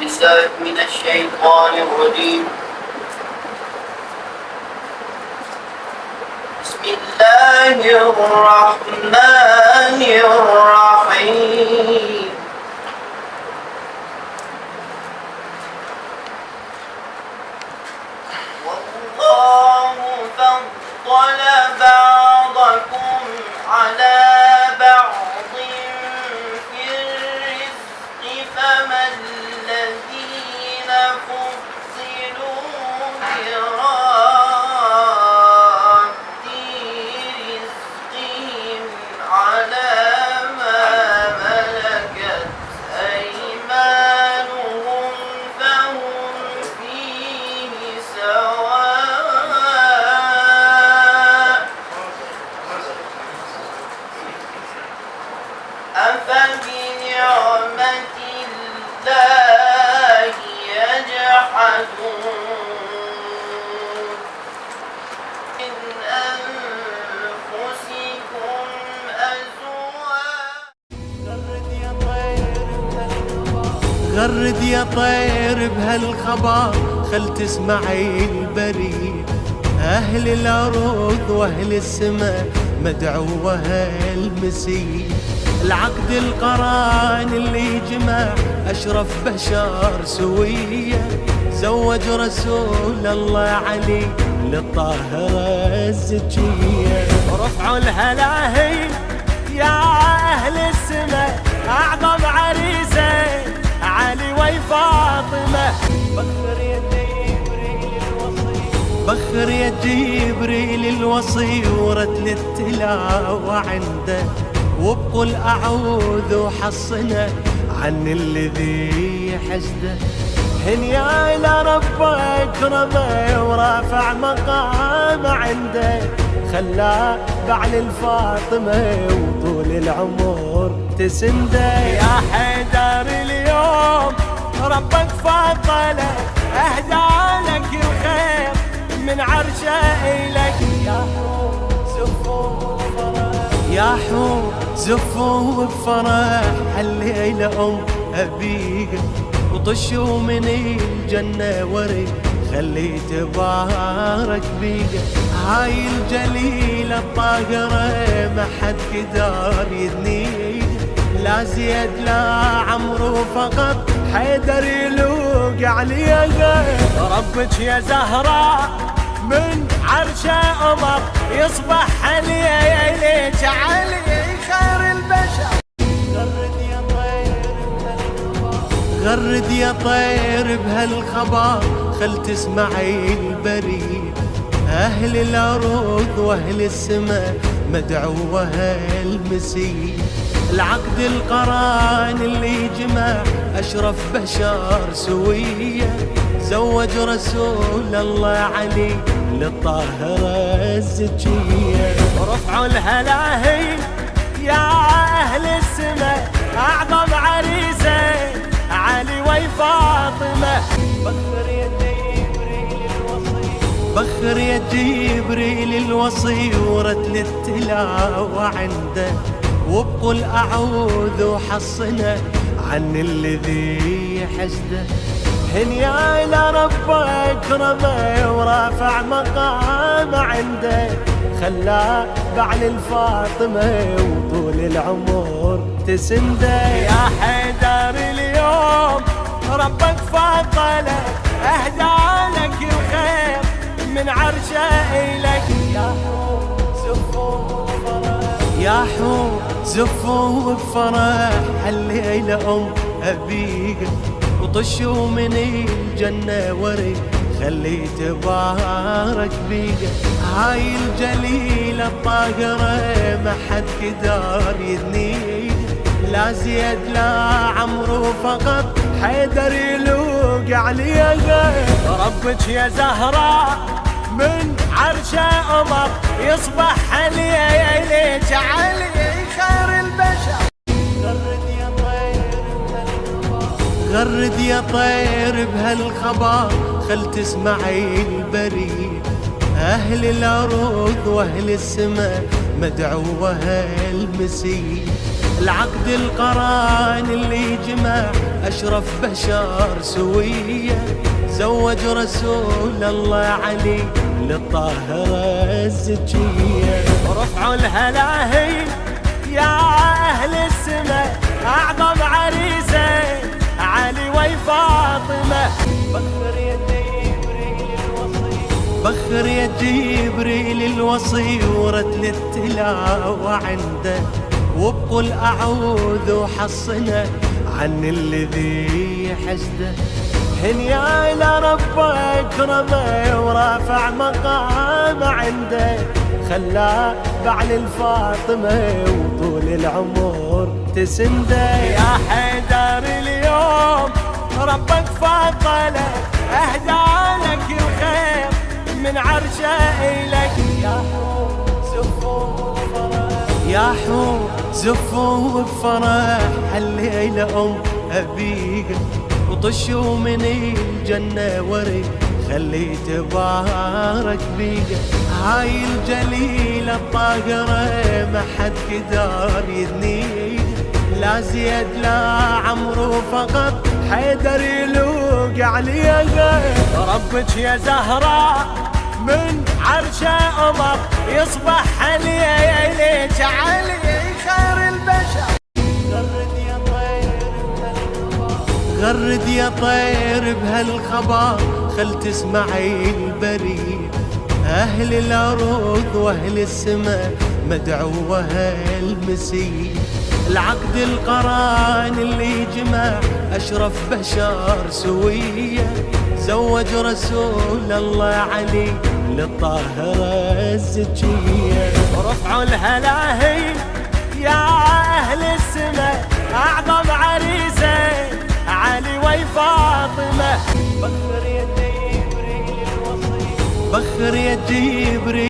بالله من الشيطان الرجيم. بسم الله الرحمن الرحيم. والله فضل بعضكم على بعض في الرزق، فما الذين فضلوا براد رزقهم على ما ملكت أيمانهم فهم فيه سواء، أفبنعمة الله يجحدون. من أنفسكم غرد يا طير بهالخبر، خل تسمعي البريد. أهل الأرض وأهل السماء مدعوة هالمسيح. العقد القران اللي جمع أشرف بشر سوية، زوج رسول الله علي للطاهرة الزكية. رفعوا الهلاهي يا أهل السماء، أعظم عريسة علي وفاطمة. بخر يا جبريل الوصي ورتل التلاوة عنده، وبقل أعوذ وحصنا عن الذي حسده. هنيا إلى رب أكرمه ورافع مقامه عنده، خلاه بعل الفاطمة وطول العمر تسنده. يا حيدر اليوم ربك فضله، أهدى لك الخير من عرشه إليك. يا حور زفوا بفرح هالليلة أم أبيك، وطشوا من الجنة ورد خلي تبارك بيك. هاي الجليلة الطاهرة ما حد قدر يدنيك، لا زيد لا عمرو فقط حيدر يلوق عليها. ربك يا زهراء من عرشه أمر، يصبح عليك علي خير البشر. غرد يا طير بهالخبر، خل تسمعي البريد. أهل الأرض وأهل السماء مدعوة هالمسيح. العقد القران اللي جمع أشرف بشر سوية، زوج رسول الله علي للطاهرة الزكية. رفعوا الهلاهي يا أهل السماء، أعظم عريسة علي وفاطمة. بخر يا جبريل الوصي ورتل التلاوة عنده، وبقل أعوذ وحصنا عن الذي حسده. هنيا إلى رب أكرمه ورافع مقامه عنده، خلاه بعل الفاطمة وطول العمر تسنده. يا حيدر اليوم ربك فضله، أهدى لك الخير من عرشه إليك. يا حور زفوا بفرح هالليلة أم أبيك، وطشوا من الجنة ورد خلي تبارك بيك. هاي الجليلة الطاهرة ما حد قدر يدنيك، لا زيد لا عمرو فقط حيدر يلوق عليها. ربك يا زهراء من عرشه أمر، يصبح عليك علي خير البشر. غرد يا طير بهالخبر، خل تسمعي البريد. أهل الأرض وأهل السماء مدعوة هالمسيح. العقد القران اللي جمع أشرف بشر سوية، زوج رسول الله علي للطاهرة الزكية. رفعوا الهلاهي يا أهل السماء، أعظم عريسة علي وفاطمة. بخر يا جبريل الوصي ورتل التلاوة عنده، وبقول أعوذ وحصنا عن الذي حسده. هنيا إلى ربك رمى ورافع مقام عنده، خلاه بعل الفاطمة وطول العمر تسنده. يا حيدر اليوم ربك فضلك، أهدالك الخير من عرشه إلك. يا حور زفوا بفرح هالليلة أبيك، وطشوا من الجنة ورد خلي تبارك بيك. هاي الجليلة الطاهرة ما حد قدر يدنيك، لا زيد لا عمرو فقط حيدر يلوق عليها. ربك يا زهراء من عرشه أمر، يصبح عليك علي خير البشر. غرد يا طير بهالخبر، خل تسمعي البريد. أهل الأرض وأهل السماء مدعوة المسيح. العقد القران اللي جمع أشرف بشر سوية، زوج رسول الله علي للطاهرة الزكية. رفعوا الهلاهي يا أهل السماء، أعظم عريسة علي وفاطمة. بخر يا جبريل